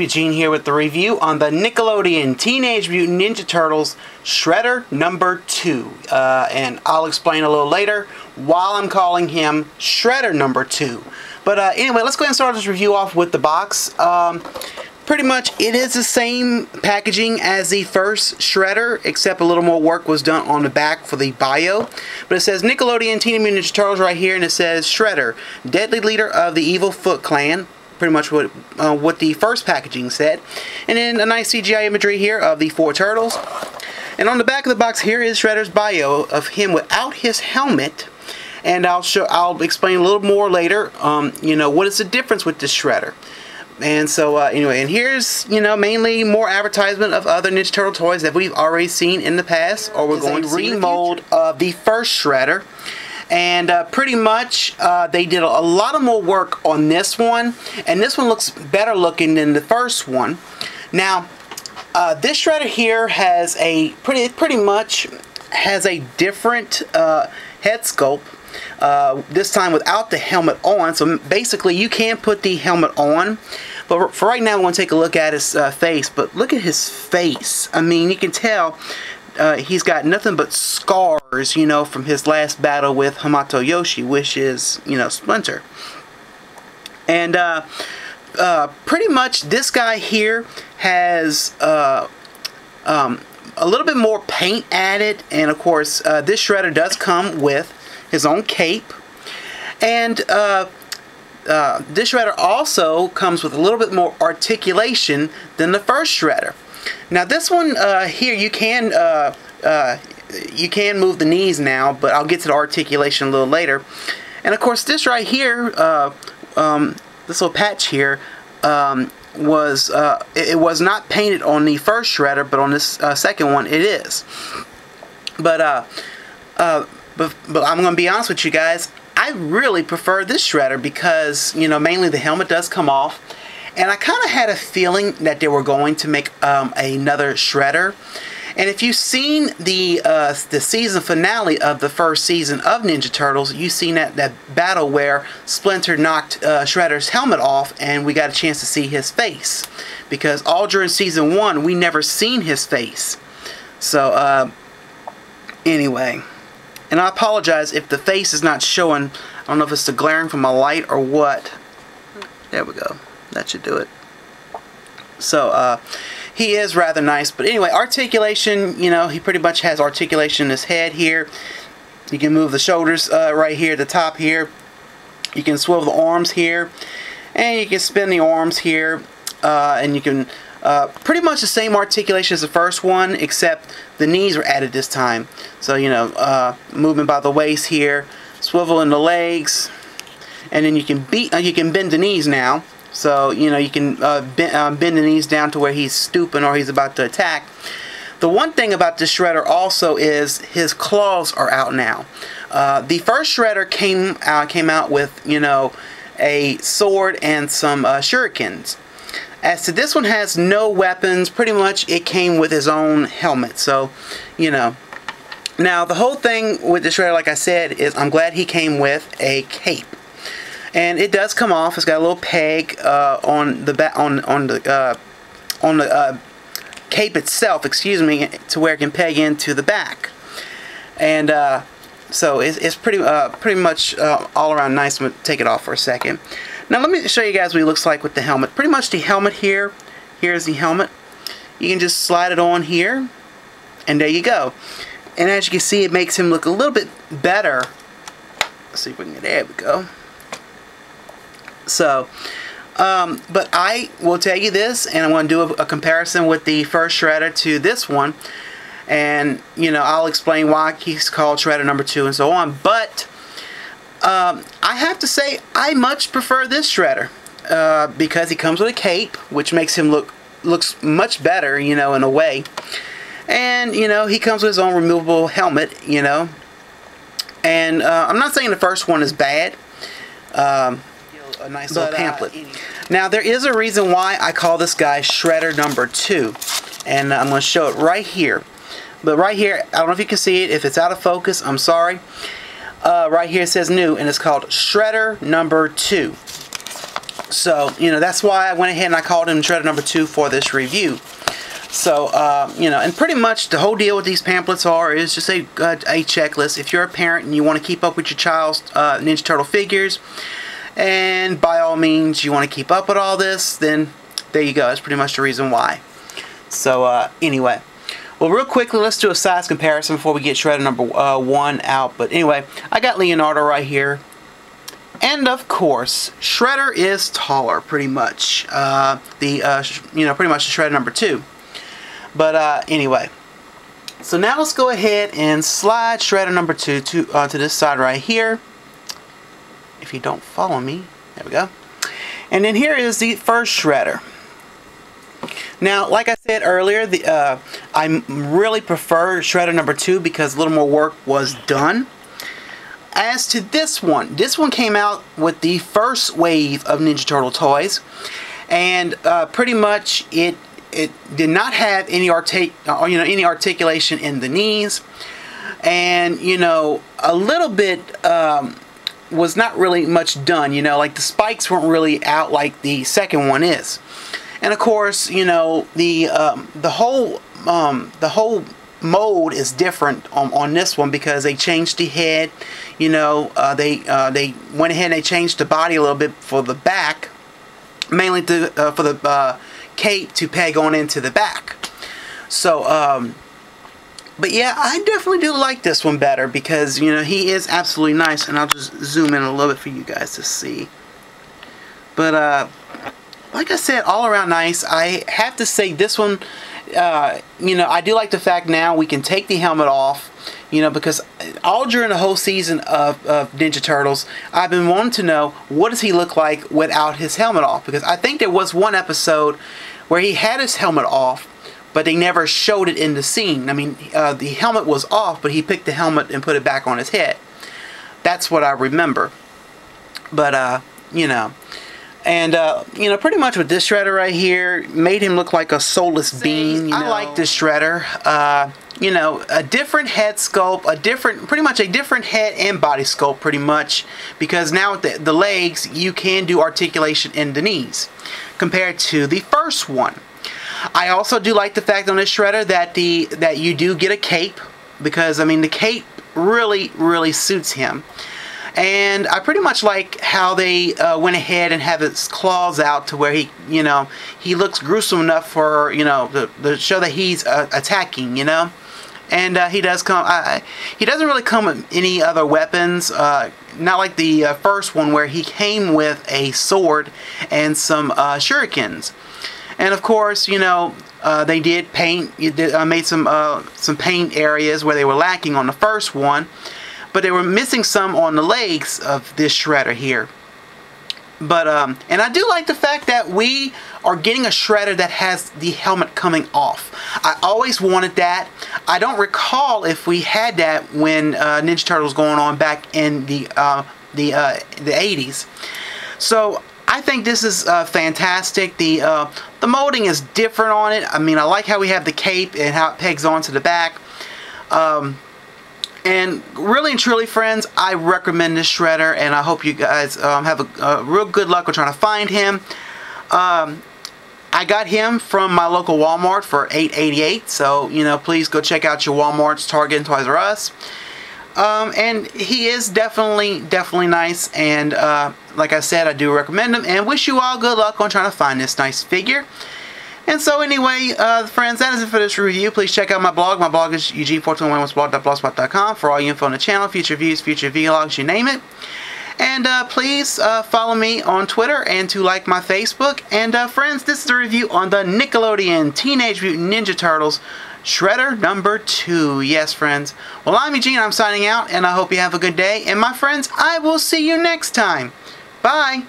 Eugene here with the review on the Nickelodeon Teenage Mutant Ninja Turtles Shredder number 2. And I'll explain a little later while I'm calling him Shredder number 2. But anyway, let's go ahead and start this review off with the box. Pretty much it is the same packaging as the first Shredder, except a little more work was done on the back for the bio. But it says Nickelodeon Teenage Mutant Ninja Turtles right here, and it says Shredder, deadly leader of the evil Foot Clan. Pretty much what the first packaging said. And then a nice CGI imagery here of the 4 turtles. And on the back of the box here is Shredder's bio of him without his helmet. And I'll explain a little more later, you know, what is the difference with this Shredder. And so, anyway, and here's, you know, mainly more advertisement of other Ninja Turtle toys that we've already seen in the past, or we're going to remold of the first Shredder. And pretty much, they did a lot of more work on this one, and this one looks better looking than the first one. Now, this Shredder here has a pretty much has a different head sculpt. This time without the helmet on, so basically you can put the helmet on, but for right now we're going to take a look at his face. But look at his face. I mean, you can tell he's got nothing but scars, you know, from his last battle with Hamato Yoshi, which is, you know, Splinter. And pretty much this guy here has a little bit more paint added, and of course this Shredder does come with his own cape, and this Shredder also comes with a little bit more articulation than the first Shredder. Now this one here, you can move the knees now, but I'll get to the articulation a little later. And of course this right here, this little patch here, it was not painted on the first Shredder, but on this second one it is. But I'm going to be honest with you guys, I really prefer this Shredder because, you know, mainly the helmet does come off. And I kind of had a feeling that they were going to make another Shredder. And if you've seen the season finale of the first season of Ninja Turtles, you've seen that battle where Splinter knocked Shredder's helmet off, and we got a chance to see his face. Because all during season 1, we never seen his face. So, anyway. And I apologize if the face is not showing. I don't know if it's the glaring from a light or what. There we go. That should do it. So, he is rather nice. But anyway, articulation, you know, he pretty much has articulation in his head here. You can move the shoulders right here at the top here. You can swivel the arms here. And you can spin the arms here. And you can... pretty much the same articulation as the first one, except the knees were added this time. So, you know, movement by the waist here, swivel in the legs, and then you can bend the knees now. So, you know, you can bend the knees down to where he's stooping or he's about to attack. The one thing about this Shredder also is his claws are out now. The first Shredder came out with, you know, a sword and some shurikens. As to this one, has no weapons. Pretty much it came with his own helmet. So, you know. Now the whole thing with the Shredder, like I said, is I'm glad he came with a cape. And it does come off. It's got a little peg on the cape itself, excuse me, to where it can peg into the back. And so it's pretty much all around nice. I'm going to take it off for a second. Now let me show you guys what he looks like with the helmet. Pretty much the helmet here. Here's the helmet. You can just slide it on here, and there you go. And as you can see, it makes him look a little bit better. Let's see if we can get, there we go. So, but I will tell you this, and I'm going to do a comparison with the first Shredder to this one. And, you know, I'll explain why he's called Shredder number 2 and so on. But I have to say, I much prefer this Shredder because he comes with a cape, which makes him looks much better, you know, in a way. And, you know, he comes with his own removable helmet, you know. And I'm not saying the first one is bad. A nice little pamphlet. Now, there is a reason why I call this guy Shredder number 2. And I'm going to show it right here. But right here, I don't know if you can see it. If it's out of focus, I'm sorry. Right here it says new, and it's called Shredder number 2. So, you know, that's why I went ahead and I called him Shredder number 2 for this review. So, you know, and pretty much the whole deal with these pamphlets is just a checklist. If you're a parent and you want to keep up with your child's Ninja Turtle figures, and by all means you want to keep up with all this, then there you go. That's pretty much the reason why. So, anyway. Well, real quickly, let's do a size comparison before we get Shredder number 1 out. But anyway, I got Leonardo right here. And of course, Shredder is taller, pretty much. You know, pretty much the Shredder number 2. But anyway, so now let's go ahead and slide Shredder number 2 to this side right here. If you don't follow me, there we go. And then here is the first Shredder. Now, like I said earlier, I really prefer Shredder number 2 because a little more work was done. As to this one came out with the first wave of Ninja Turtle toys, and pretty much it did not have any articulation in the knees, and you know, a little bit was not really much done. You know, like the spikes weren't really out like the second one is, and of course, you know, the whole mold is different on this one because they changed the head. You know, they went ahead and they changed the body a little bit for the back, mainly for the cape to peg on into the back. So, but yeah, I definitely do like this one better because, you know, he is absolutely nice, and I'll just zoom in a little bit for you guys to see. But like I said, all around nice. I have to say this one, you know, I do like the fact now we can take the helmet off, you know, because all during the whole season of Ninja Turtles, I've been wanting to know what does he look like without his helmet off, because I think there was one episode where he had his helmet off, but they never showed it in the scene. I mean, the helmet was off, but he picked the helmet and put it back on his head. That's what I remember. But, you know, and, you know, pretty much with this Shredder right here, made him look like a soulless being. You know? I like this Shredder. You know, a different head sculpt, pretty much a different head and body sculpt, pretty much, because now with the legs, you can do articulation in the knees, compared to the first one. I also do like the fact on this Shredder that you do get a cape, because I mean the cape really suits him. And I pretty much like how they went ahead and have his claws out to where he, you know, he looks gruesome enough for, you know, to show that he's attacking, you know. And he does come. He doesn't really come with any other weapons. Not like the first one where he came with a sword and some shurikens. And of course, you know, they did paint. Made some paint areas where they were lacking on the first one. But they were missing some on the legs of this Shredder here. But, and I do like the fact that we are getting a Shredder that has the helmet coming off. I always wanted that. I don't recall if we had that when Ninja Turtles was going on back in the 80s. So, I think this is fantastic. The molding is different on it. I mean, I like how we have the cape and how it pegs onto the back. And really and truly, friends, I recommend this Shredder, and I hope you guys have a real good luck with trying to find him. I got him from my local Walmart for $8.88, so, you know, please go check out your Walmarts, Target, and Toys R Us. And he is definitely nice, and like I said, I do recommend him, and wish you all good luck on trying to find this nice figure. And so anyway, friends, that is it for this review. Please check out my blog. My blog is Eugene421blog.blogspot.com for all your info on the channel, future reviews, future vlogs, you name it. And please follow me on Twitter and to like my Facebook. And friends, this is a review on the Nickelodeon Teenage Mutant Ninja Turtles Shredder number 2. Yes, friends. Well, I'm Eugene. I'm signing out, and I hope you have a good day. And my friends, I will see you next time. Bye.